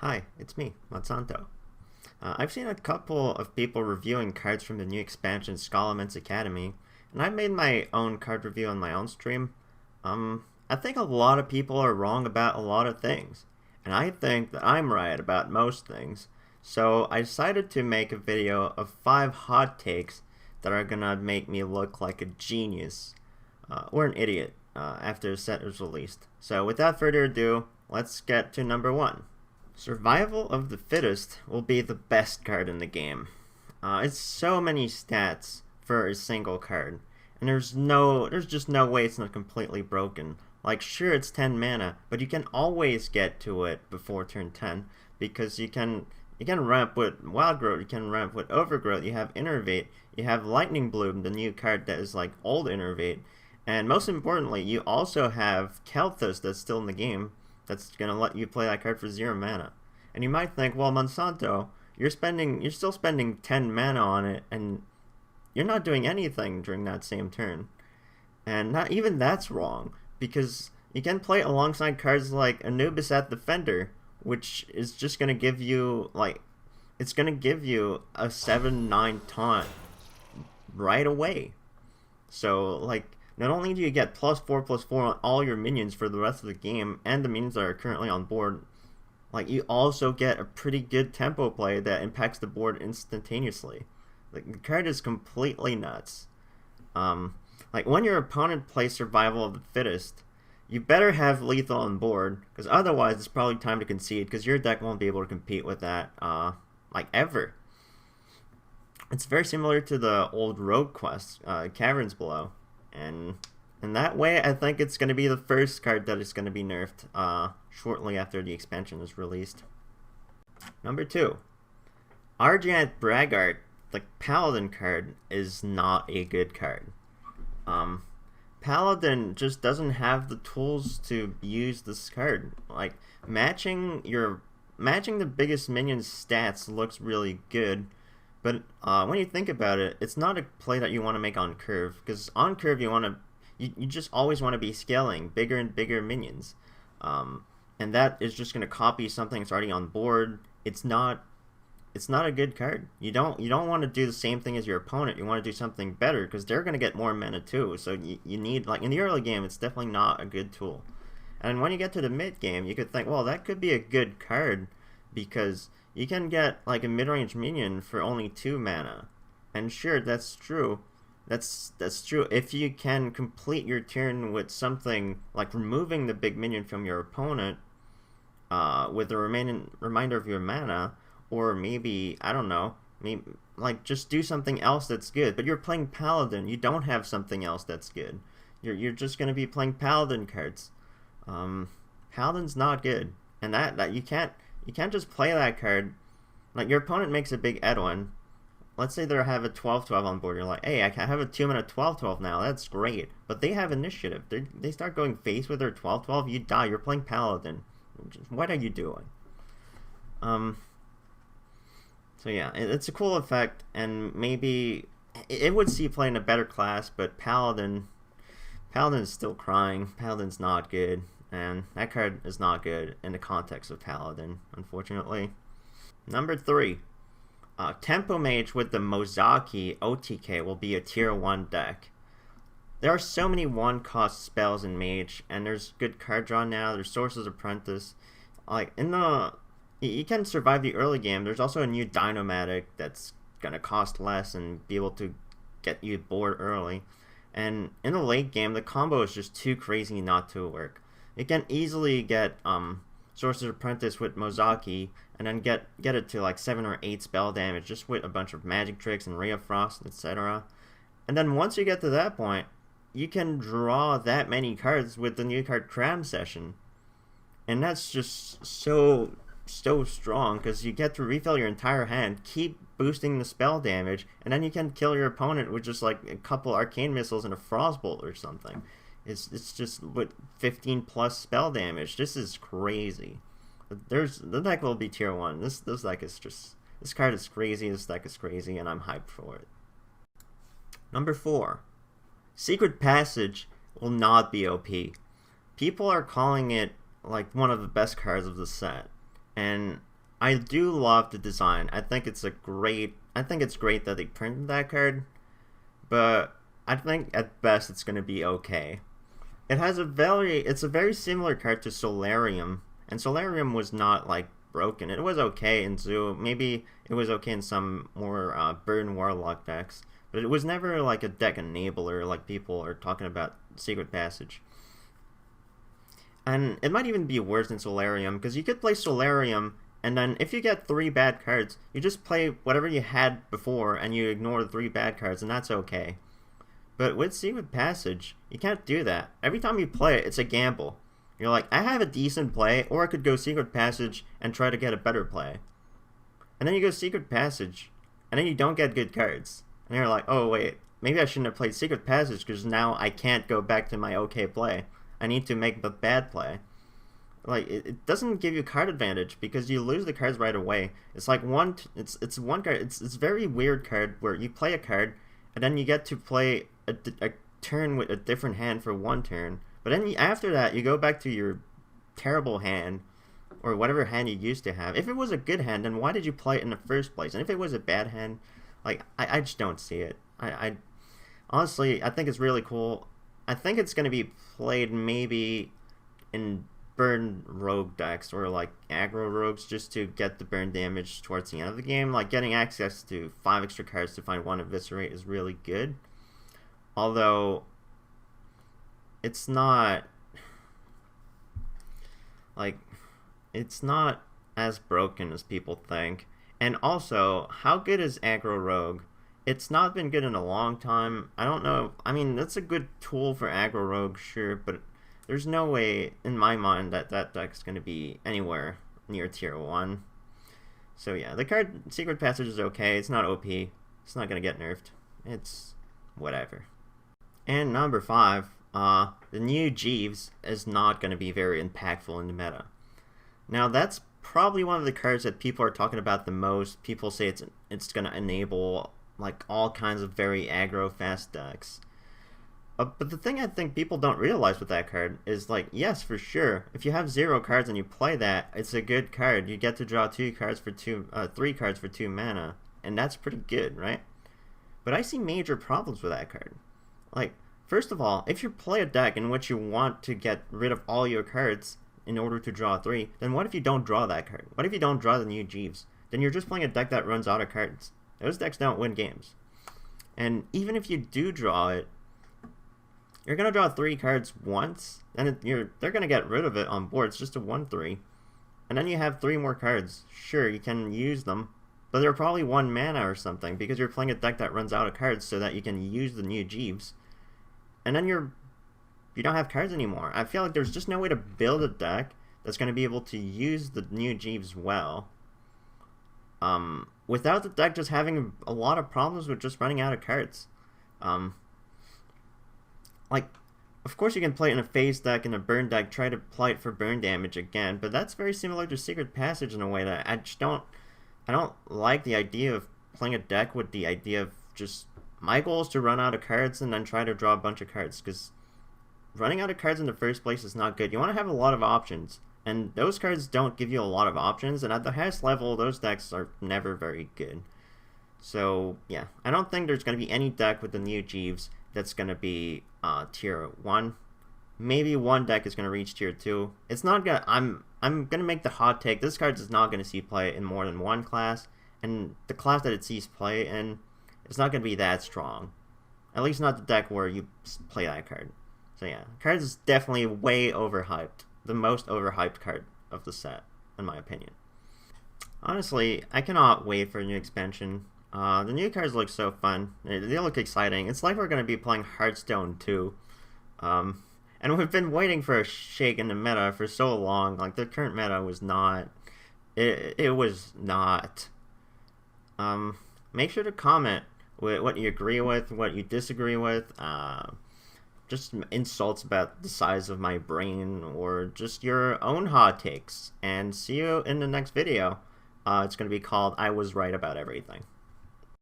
Hi, it's me, Monsanto. I've seen a couple of people reviewing cards from the new expansion Scholomance Academy, and I made my own card review on my own stream. I think a lot of people are wrong about a lot of things, and I think that I'm right about most things. So I decided to make a video of 5 hot takes that are gonna make me look like a genius, or an idiot, after the set is released. So without further ado, let's get to number 1. Survival of the Fittest will be the best card in the game. It's so many stats for a single card, and there's just no way it's not completely broken. Like, sure, it's 10 mana, but you can always get to it before turn 10, because you can ramp with Wild Growth, you can ramp with Overgrowth, you have Innervate, you have Lightning Bloom, the new card that is like old Innervate, and most importantly, you also have Kel'Thas that's still in the game, that's gonna let you play that card for 0 mana. And you might think, well, Monsanto, you're still spending 10 mana on it, and you're not doing anything during that same turn. And not even that's wrong, because you can play it alongside cards like Anubis at Defender, which is just gonna give you it's gonna give you a 7/9 taunt right away. So not only do you get +4/+4 on all your minions for the rest of the game, and the minions that are currently on board, you also get a pretty good tempo play that impacts the board instantaneously. The card is completely nuts. When your opponent plays Survival of the Fittest, you better have lethal on board, because otherwise it's probably time to concede, because your deck won't be able to compete with that, ever. It's very similar to the old Rogue Quest, Caverns Below. And in that way, I think it's going to be the first card that is going to be nerfed shortly after the expansion is released. Number 2. Argent Braggart, the Paladin card, is not a good card. Paladin just doesn't have the tools to use this card. Matching the biggest minion's stats looks really good, but when you think about it, it's not a play that you want to make on curve, because on curve you just always want to be scaling bigger and bigger minions, and that is just going to copy something that's already on board. It's not a good card. You don't want to do the same thing as your opponent. You want to do something better, because they're going to get more mana too. So you need, in the early game, it's definitely not a good tool. And when you get to the mid game, you could think, well, that could be a good card, because you can get a mid-range minion for only 2 mana. And sure, that's true. That's true if you can complete your turn with something like removing the big minion from your opponent with the remainder of your mana, or maybe, I don't know, just do something else that's good. But you're playing Paladin, you don't have something else that's good. You're just going to be playing Paladin cards. Paladin's not good, and that you can't just play that card. Your opponent makes a big Edwin. Let's say they have a 12/12 on board. You're like, hey, I can have a 2-mana 12/12 now. That's great. But they have initiative. They start going face with their 12/12. You die. You're playing Paladin. What are you doing? So yeah, it's a cool effect, and maybe it would see play in a better class. But Paladin is still crying. Paladin's not good. And that card is not good in the context of Paladin, unfortunately. Number 3. Tempo Mage with the Mozaki OTK will be a tier 1 deck. There are so many 1-cost spells in Mage, and there's good card draw now. There's Sorcerer's Apprentice. You can survive the early game. There's also a new Dynomatic that's gonna cost less and be able to get you bored early. And in the late game, the combo is just too crazy not to work. You can easily get Sorcerer's Apprentice with Mozaki, and then get it to 7 or 8 spell damage just with a bunch of magic tricks and Ray of Frost, etc. And then once you get to that point, you can draw that many cards with the new card Cram Session. And that's just so strong, because you get to refill your entire hand, keep boosting the spell damage, and then you can kill your opponent with just a couple Arcane Missiles and a Frostbolt or something. It's just with 15+ spell damage. This is crazy. The deck will be tier 1. This deck is this card is crazy. This deck is crazy, and I'm hyped for it. Number 4. Secret Passage will not be OP. People are calling it one of the best cards of the set, and I do love the design. I think it's great that they printed that card, but I think at best it's going to be okay. It's a very similar card to Solarium, and Solarium was not like broken. It was okay in Zoo. Maybe it was okay in some more Burn Warlock decks, but it was never like a deck enabler like people are talking about Secret Passage. And it might even be worse than Solarium, because you could play Solarium, and then if you get 3 bad cards, you just play whatever you had before, and you ignore the 3 bad cards, and that's okay. But with Secret Passage, you can't do that. Every time you play it, it's a gamble. You're like, I have a decent play, or I could go Secret Passage and try to get a better play. And then you go Secret Passage, and then you don't get good cards. And you're like, oh wait, maybe I shouldn't have played Secret Passage, because now I can't go back to my okay play. I need to make the bad play. Like, it doesn't give you card advantage because you lose the cards right away. It's like it's one card. It's very weird card where you play a card and then you get to play a turn with a different hand for 1 turn. But then after that, you go back to your terrible hand or whatever hand you used to have. If it was a good hand, then why did you play it in the first place? And if it was a bad hand, like, I just don't see it. I honestly, I think it's really cool. I think it's going to be played maybe in burn rogue decks or like aggro rogues just to get the burn damage towards the end of the game. Like, getting access to 5 extra cards to find 1 Eviscerate is really good. Although, it's not as broken as people think. And also, how good is aggro rogue? It's not been good in a long time. I don't know. I mean, that's a good tool for aggro rogue, sure, but there's no way, in my mind, that deck's going to be anywhere near tier 1. So yeah, the card Secret Passage is okay. It's not OP. It's not going to get nerfed. It's whatever. And number 5, the new Jeeves is not going to be very impactful in the meta. Now, that's probably one of the cards that people are talking about the most. People say it's going to enable like all kinds of very aggro fast decks. But the thing I think people don't realize with that card is, like, yes, for sure, if you have 0 cards and you play that, it's a good card. You get to draw 3 cards for 2 mana, and that's pretty good, right? But I see major problems with that card. Like, first of all, if you play a deck in which you want to get rid of all your cards in order to draw 3, then what if you don't draw that card? What if you don't draw the new Jeeves? Then you're just playing a deck that runs out of cards. Those decks don't win games. And even if you do draw it, you're going to draw 3 cards once, and they're going to get rid of it on board. It's just a 1/3. And then you have 3 more cards. Sure, you can use them, but they're probably 1 mana or something, because you're playing a deck that runs out of cards so that you can use the new Jeeves. And then you don't have cards anymore. I feel like there's just no way to build a deck that's going to be able to use the new Jeeves well. Without the deck just having a lot of problems with just running out of cards. Like, of course you can play it in a phase deck and a burn deck, try to play it for burn damage again, but that's very similar to Secret Passage in a way that I don't like the idea of playing a deck with the idea of just, my goal is to run out of cards and then try to draw a bunch of cards, because running out of cards in the first place is not good. You want to have a lot of options. And those cards don't give you a lot of options, and at the highest level, those decks are never very good. So, yeah, I don't think there's going to be any deck with the new Jeeves that's going to be tier 1. Maybe one deck is going to reach tier 2. It's not going to... I'm going to make the hot take. This card is not going to see play in more than 1 class, and the class that it sees play in, it's not going to be that strong. At least not the deck where you play that card. So, yeah, the card is definitely way overhyped. The most overhyped card of the set, in my opinion. Honestly, I cannot wait for a new expansion. The new cards look so fun. They look exciting. It's like we're going to be playing Hearthstone 2. And we've been waiting for a shake in the meta for so long. Like, the current meta was not... It was not. Make sure to comment what you agree with, what you disagree with. Just insults about the size of my brain, or just your own hot takes. And see you in the next video. It's going to be called I Was Right About Everything.